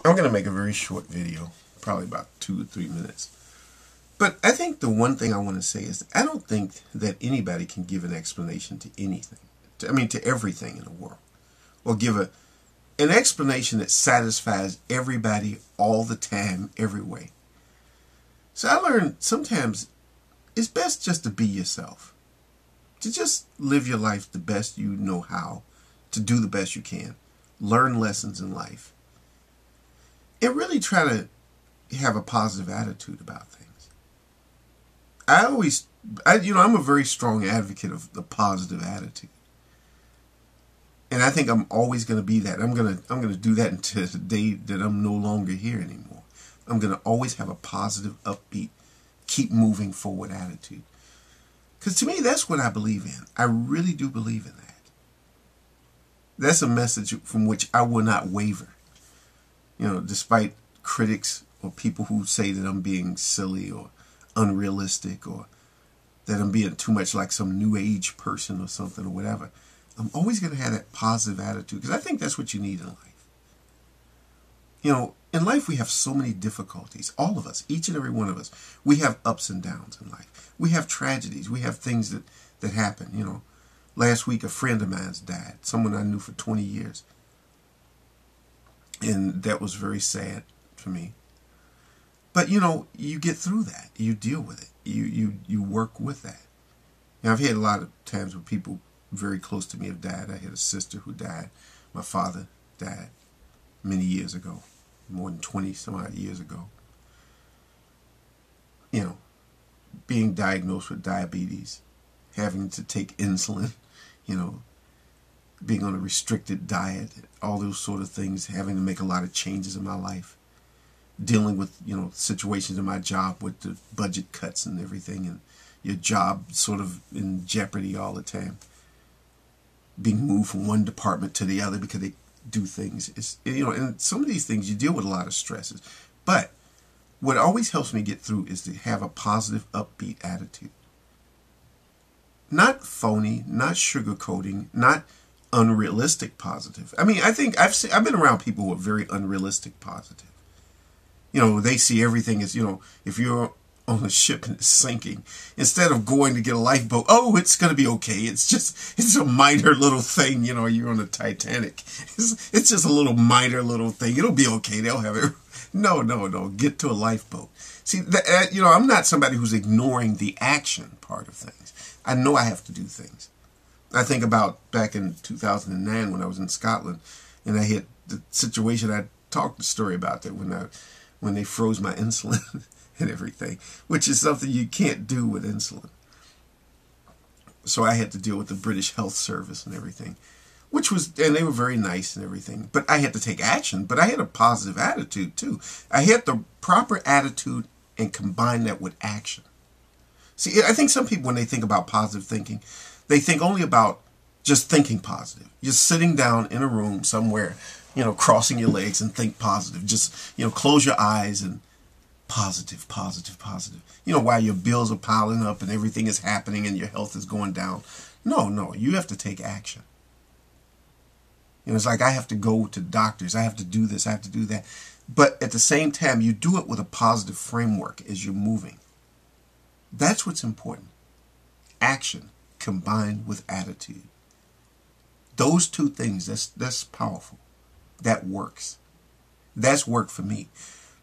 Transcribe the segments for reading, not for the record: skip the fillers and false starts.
I'm going to make a very short video, probably about 2 or 3 minutes. But I think the one thing I want to say is I don't think that anybody can give an explanation to anything. To everything in the world. Or give an explanation that satisfies everybody all the time, every way. So I learned sometimes it's best just to be yourself. To just live your life the best you know how. To do the best you can. Learn lessons in life. And really try to have a positive attitude about things. I'm a very strong advocate of the positive attitude. And I think I'm always going to be that. I'm going to do that until the day that I'm no longer here anymore. I'm going to always have a positive, upbeat, keep moving forward attitude. Because to me, that's what I believe in. I really do believe in that. That's a message from which I will not waver. Despite critics or people who say that I'm being silly or unrealistic or that I'm being too much like some new age person or something or whatever, I'm always going to have that positive attitude because I think that's what you need in life. In life we have so many difficulties. All of us, each and every one of us, we have ups and downs in life. We have tragedies. We have things that happen. Last week a friend of mine's died, someone I knew for 20 years. And that was very sad for me. But, you get through that. You deal with it. You work with that. I've had a lot of times where people very close to me have died. I had a sister who died. My father died many years ago. More than 20 some odd years ago. Being diagnosed with diabetes. Having to take insulin. Being on a restricted diet, all those sort of things, having to make a lot of changes in my life, dealing with, situations in my job with the budget cuts and everything, and your job sort of in jeopardy all the time, being moved from one department to the other because they do things. And some of these things you deal with a lot of stresses. But what always helps me get through is to have a positive, upbeat attitude. Not phony, not sugarcoating, not unrealistic positive. I think I've been around people who are very unrealistic positive. They see everything as, if you're on a ship and it's sinking, instead of going to get a lifeboat, oh, it's going to be okay. It's a minor little thing. You're on the Titanic. It's just a little minor little thing. It'll be okay. They'll have it. No. Get to a lifeboat. See, I'm not somebody who's ignoring the action part of things. I know I have to do things. I think about back in 2009 when I was in Scotland and I had the situation, I talked the story about that when they froze my insulin and everything, which is something you can't do with insulin. So I had to deal with the British Health Service and everything, and they were very nice and everything, but I had to take action, but I had a positive attitude too. I had the proper attitude and combine that with action. See, I think some people, when they think about positive thinking, they think only about just thinking positive. You're sitting down in a room somewhere, crossing your legs and think positive. Just, close your eyes and positive. While your bills are piling up and everything is happening and your health is going down. No, you have to take action. It's like I have to go to doctors. I have to do this. I have to do that. But at the same time, you do it with a positive framework as you're moving. That's what's important. Action combined with attitude. Those two things, that's powerful. That works. That's worked for me.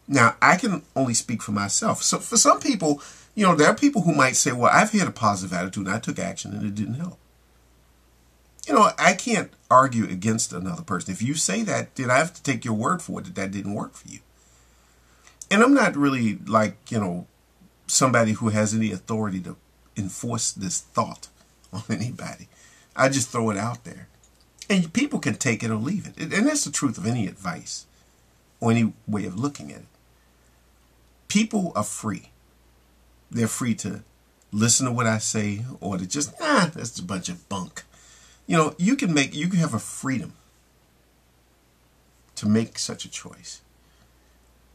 Now, I can only speak for myself. So for some people, there are people who might say, well, I've had a positive attitude and I took action and it didn't help. I can't argue against another person. If you say that, then I have to take your word for it that didn't work for you. And I'm not really like, somebody who has any authority to enforce this thought on anybody. I just throw it out there. And people can take it or leave it. And that's the truth of any advice or any way of looking at it. People are free. They're free to listen to what I say or to just, that's a bunch of bunk. You can have a freedom to make such a choice.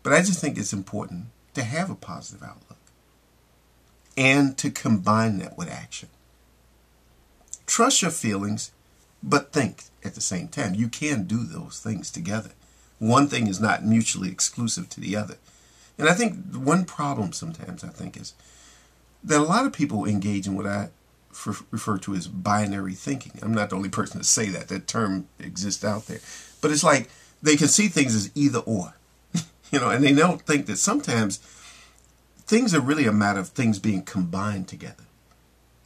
But I just think it's important to have a positive outlook and to combine that with action. Trust your feelings, but think at the same time. You can do those things together. One thing is not mutually exclusive to the other. And I think one problem sometimes, I think, is that a lot of people engage in what I refer to as binary thinking. I'm not the only person to say that. That term exists out there. But it's like they can see things as either or. And they don't think that sometimes things are really a matter of things being combined together.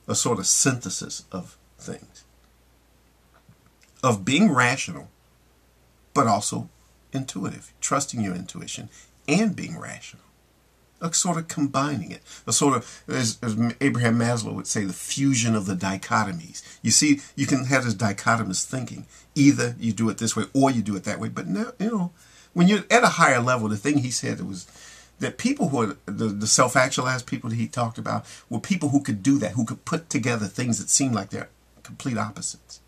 A sort of synthesis of things. Of being rational, but also intuitive. Trusting your intuition and being rational. A sort of combining it. A sort of, as Abraham Maslow would say, the fusion of the dichotomies. You see, you can have this dichotomous thinking. Either you do it this way or you do it that way. But now, when you're at a higher level, the thing he said was that people who are the self-actualized people that he talked about were people who could do that, who could put together things that seem like they're complete opposites.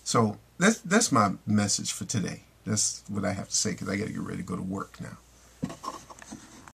So that's my message for today. That's what I have to say because I got to get ready to go to work now.